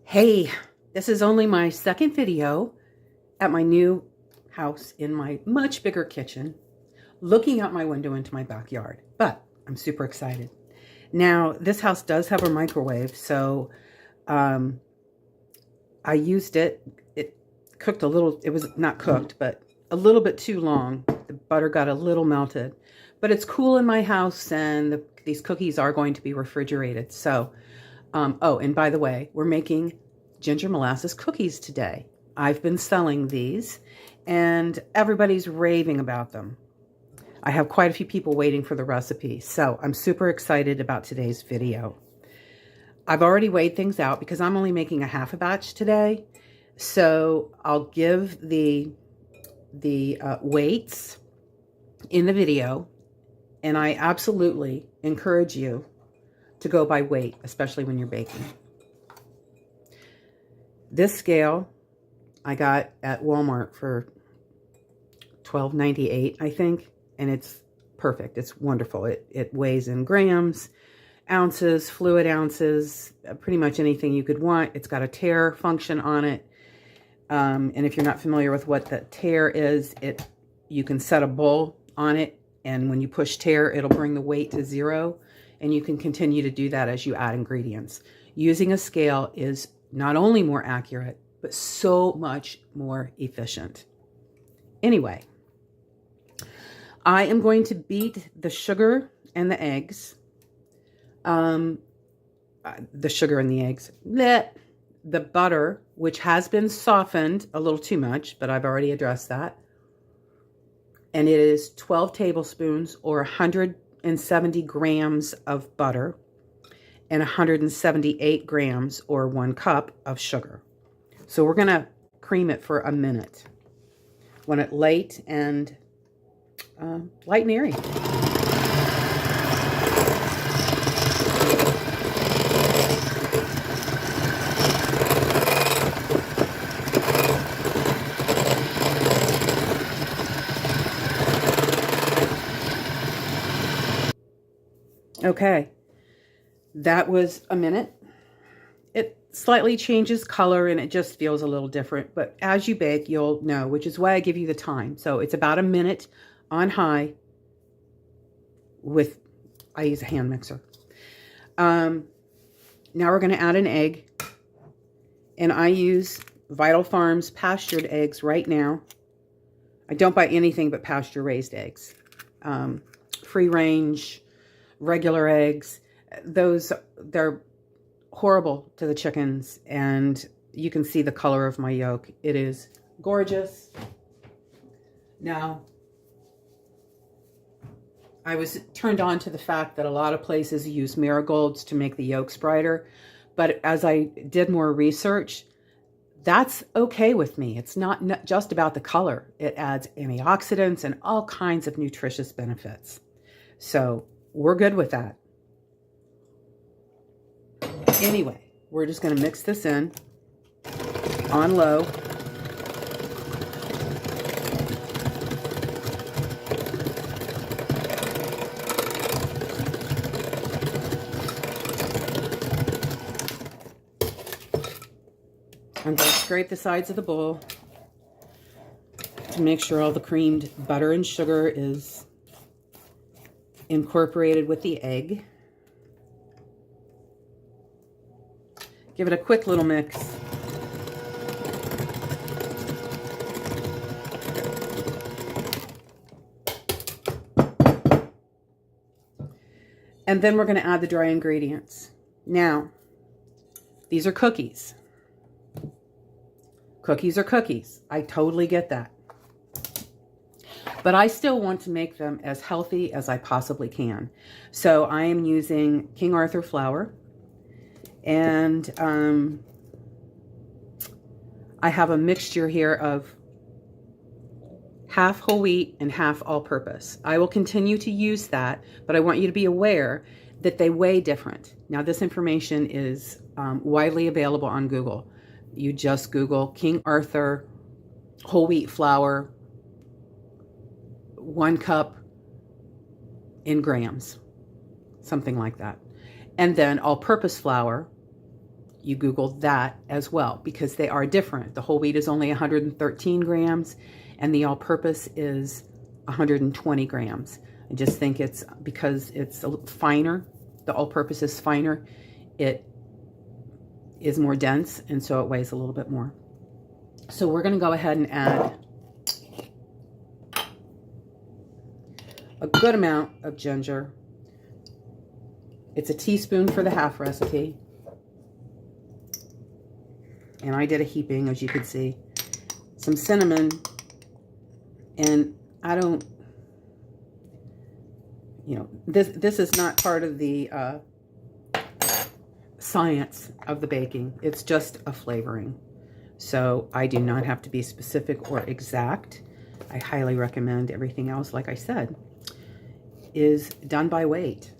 Hey, this is only my second video at my new house in my much bigger kitchen, looking out my window into my backyard, but I'm super excited. Now, this house does have a microwave, so I used it. It cooked a little, it was not cooked, but a little bit too long. The butter got a little melted, but it's cool in my house, and these cookies are going to be refrigerated. So, oh, and by the way, we're making ginger molasses cookies today. I've been selling these, and everybody's raving about them. I have quite a few people waiting for the recipe, so I'm super excited about today's video. I've already weighed things out because I'm only making a half a batch today, so I'll give the weights in the video, and I absolutely encourage you to go by weight, especially when you're baking. This scale I got at Walmart for $12.98, I think, and it's perfect. It's wonderful. It weighs in grams, ounces, fluid ounces, pretty much anything you could want. It's got a tare function on it. And if you're not familiar with what the tare is, you can set a bowl on it, and when you push tare, it'll bring the weight to 0, and you can continue to do that as you add ingredients. Using a scale is not only more accurate, but so much more efficient. Anyway, I am going to beat the sugar and the eggs. The sugar and the eggs. The butter, which has been softened a little too much, but I've already addressed that. And it is 12 tablespoons or 170 grams of butter and 178 grams or 1 cup of sugar. So we're going to cream it for a minute. Want it light and airy. Okay, that was a minute. It slightly changes color and it just feels a little different, but as you bake, you'll know, which is why I give you the time. So it's about a minute on high I use a hand mixer. Now we're going to add an egg, and I use Vital Farms pastured eggs right now. I don't buy anything but pasture-raised eggs. Free range, regular eggs, they're horrible to the chickens, and you can see the color of my yolk. It is gorgeous. Now, I was turned on to the fact that a lot of places use marigolds to make the yolks brighter, but as I did more research, that's okay with me. It's not just about the color. It adds antioxidants and all kinds of nutritious benefits. So we're good with that. Anyway, we're just going to mix this in on low. I'm going to scrape the sides of the bowl to make sure all the creamed butter and sugar is incorporated with the egg. Give it a quick little mix. And then we're going to add the dry ingredients. Now, these are cookies. Cookies are cookies. I totally get that. But I still want to make them as healthy as I possibly can. So I am using King Arthur flour. And I have a mixture here of half whole wheat and half all-purpose. I will continue to use that, but I want you to be aware that they weigh different. Now, this information is widely available on Google. You just Google King Arthur whole wheat flour, 1 cup in grams, something like that. And then all-purpose flour, you Google that as well, because they are different. The whole wheat is only 113 grams and the all-purpose is 120 grams. I just think it's because it's finer, the all-purpose is finer, it is more dense, and so it weighs a little bit more. So we're going to go ahead and add a good amount of ginger. It's a teaspoon for the half recipe. And I did a heaping, as you can see. Some cinnamon. And I don't, you know, this is not part of the science of the baking. It's just a flavoring. So I do not have to be specific or exact. I highly recommend everything else, like I said, is done by weight.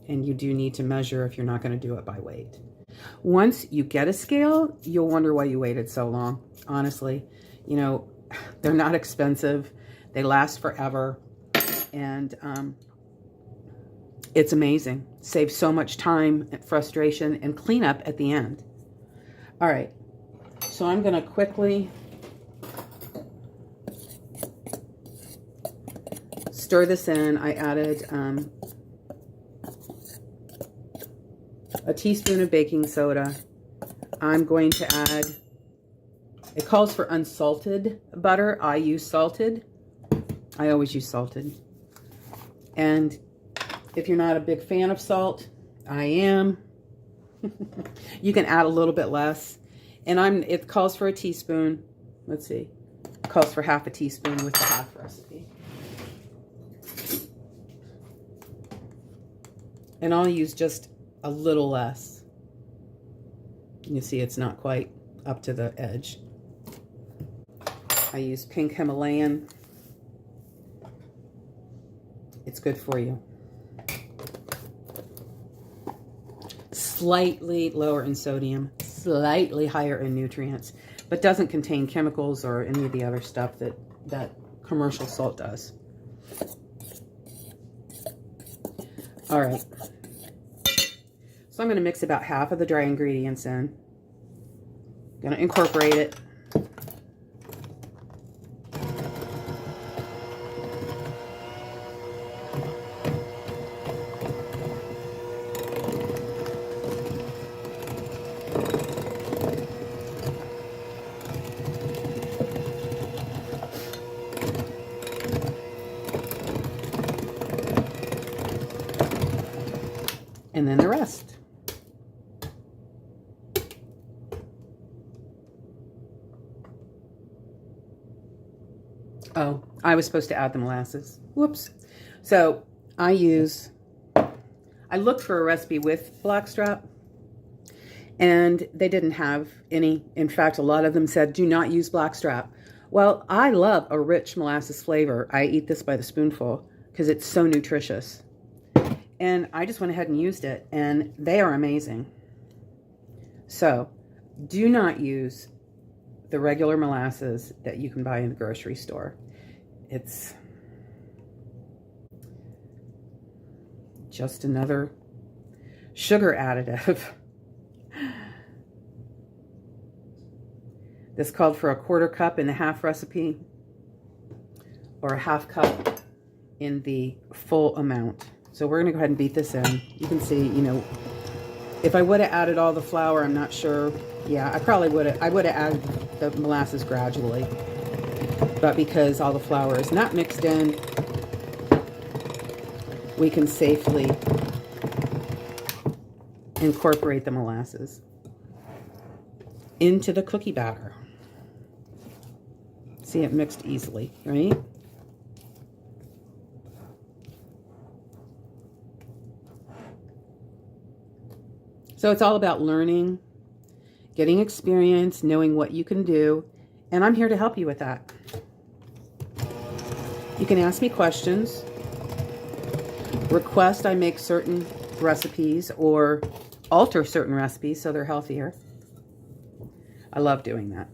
And you do need to measure if you're not going to do it by weight. Once you get a scale, you'll wonder why you waited so long. Honestly, you know, they're not expensive. They last forever. And it's amazing. Saves so much time and frustration and cleanup at the end. All right. So I'm going to quickly stir this in. I added a teaspoon of baking soda. I'm going to add, it calls for unsalted butter. I use salted. I always use salted. And if you're not a big fan of salt, I am. You can add a little bit less. And it calls for a teaspoon. Let's see. It calls for half a teaspoon with the half recipe. And I'll use just a little less. You see it's not quite up to the edge. I use pink Himalayan. It's good for you. Slightly lower in sodium, slightly higher in nutrients, but doesn't contain chemicals or any of the other stuff that commercial salt does. All right. So I'm going to mix about half of the dry ingredients in. Going to incorporate it. And then the rest. Oh, I was supposed to add the molasses. Whoops. So I looked for a recipe with Blackstrap, and they didn't have any. In fact, a lot of them said, do not use Blackstrap. Well, I love a rich molasses flavor. I eat this by the spoonful because it's so nutritious. And I just went ahead and used it, and they are amazing. So do not use the regular molasses that you can buy in the grocery store. It's just another sugar additive. This called for a 1/4 cup in the half recipe, or a 1/2 cup in the full amount. So we're going to go ahead and beat this in. You can see, you know, if I would have added all the flour, I'm not sure. Yeah, I probably would have. I would have added the molasses gradually. But because all the flour is not mixed in, we can safely incorporate the molasses into the cookie batter. See, it mixed easily, right? So it's all about learning, getting experience, knowing what you can do, and I'm here to help you with that. You can ask me questions, request I make certain recipes or alter certain recipes so they're healthier. I love doing that.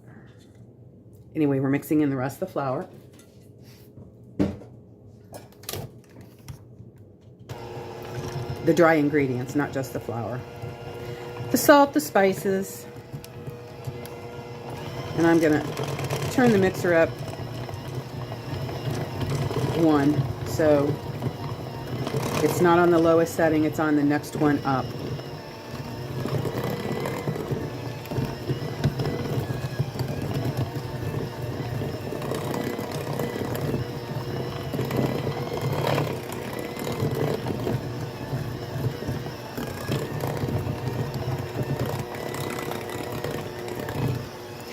Anyway, we're mixing in the rest of the flour. The dry ingredients, not just the flour. the salt, the spices, and I'm gonna turn the mixer up 1, so it's not on the lowest setting, it's on the next one up.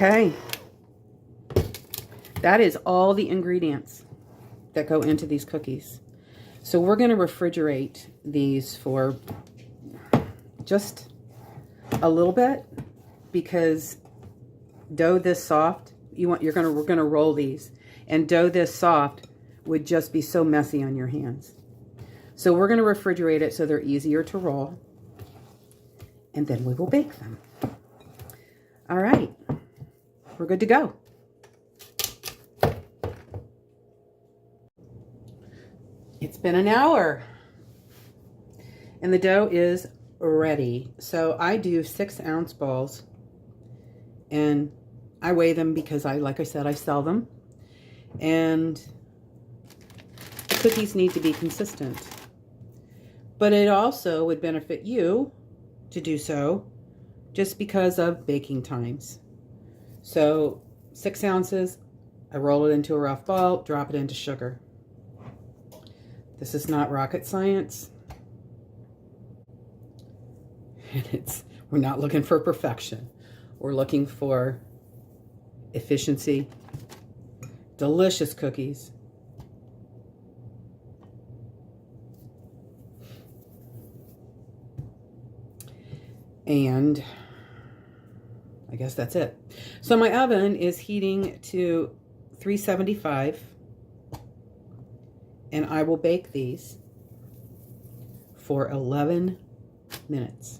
Okay, that is all the ingredients that go into these cookies. So we're going to refrigerate these for just a little bit, because dough this soft, we're going to roll these, and dough this soft would just be so messy on your hands. So we're going to refrigerate it so they're easier to roll, and then we will bake them. All right. We're good to go. It's been an hour and the dough is ready. So I do 6-ounce balls, and I weigh them because like I said, I sell them, and the cookies need to be consistent. But it also would benefit you to do so just because of baking times. So 6 ounces, I roll it into a rough ball, drop it into sugar. This is not rocket science. And we're not looking for perfection. We're looking for efficiency, delicious cookies. And I guess that's it. So my oven is heating to 375, and I will bake these for 11 minutes.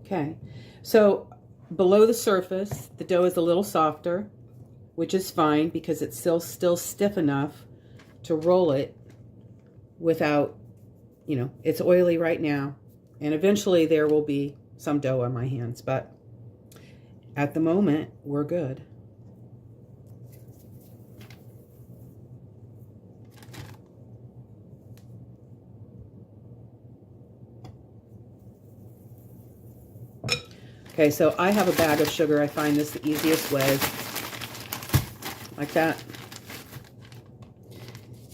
Okay, so below the surface, the dough is a little softer, which is fine because it's still stiff enough to roll it without, it's oily right now, and eventually there will be some dough on my hands, but at the moment we're good. Okay, so I have a bag of sugar. I find this the easiest way, like that.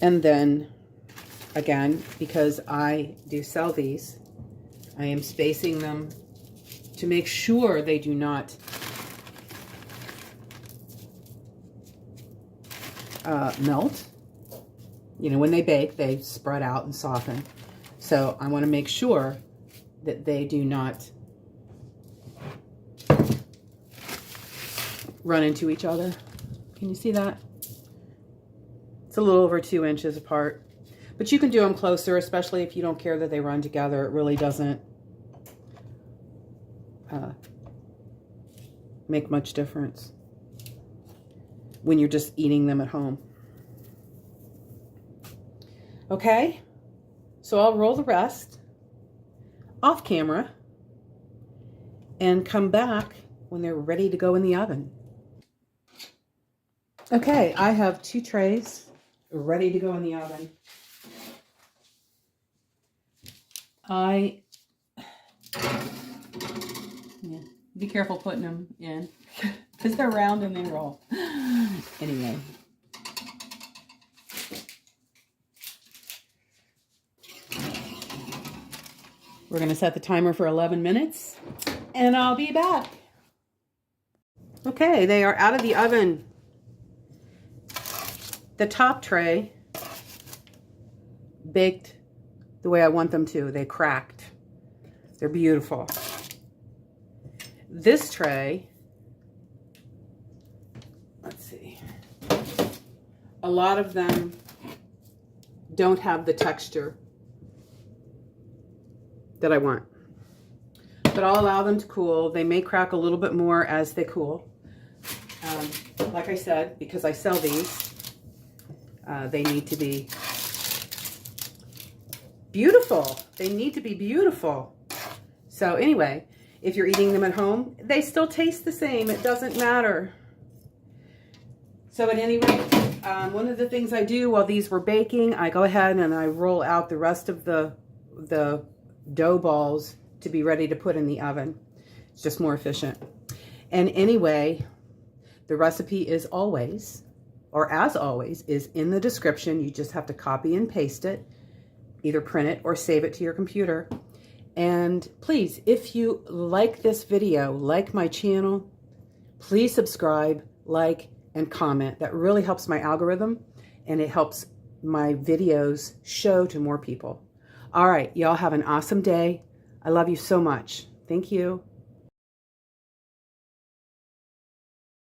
And then again, because I do sell these, I am spacing them to make sure they do not melt. When they bake, they spread out and soften. So I want to make sure that they do not run into each other. Can you see that? It's a little over 2 inches apart. But you can do them closer, especially if you don't care that they run together. It really doesn't make much difference when you're just eating them at home. Okay, so I'll roll the rest off camera and come back when they're ready to go in the oven. Okay, I have 2 trays ready to go in the oven. Be careful putting them in because they're round and they roll. Anyway. We're going to set the timer for 11 minutes and I'll be back. Okay, they are out of the oven. The top tray baked the way I want them to. They cracked. They're beautiful. This tray, let's see, a lot of them don't have the texture that I want, but I'll allow them to cool. They may crack a little bit more as they cool. Like I said, because I sell these, they need to be beautiful. They need to be beautiful. So anyway, if you're eating them at home, they still taste the same. It doesn't matter. So at any rate, one of the things I do while these were baking, I go ahead and I roll out the rest of the dough balls to be ready to put in the oven. It's just more efficient. And anyway, the recipe is always, or as always, is in the description. You just have to copy and paste it, either print it or save it to your computer. And please, if you like this video, like my channel, please subscribe, like, and comment. That really helps my algorithm, and it helps my videos show to more people. All right, y'all have an awesome day. I love you so much. Thank you.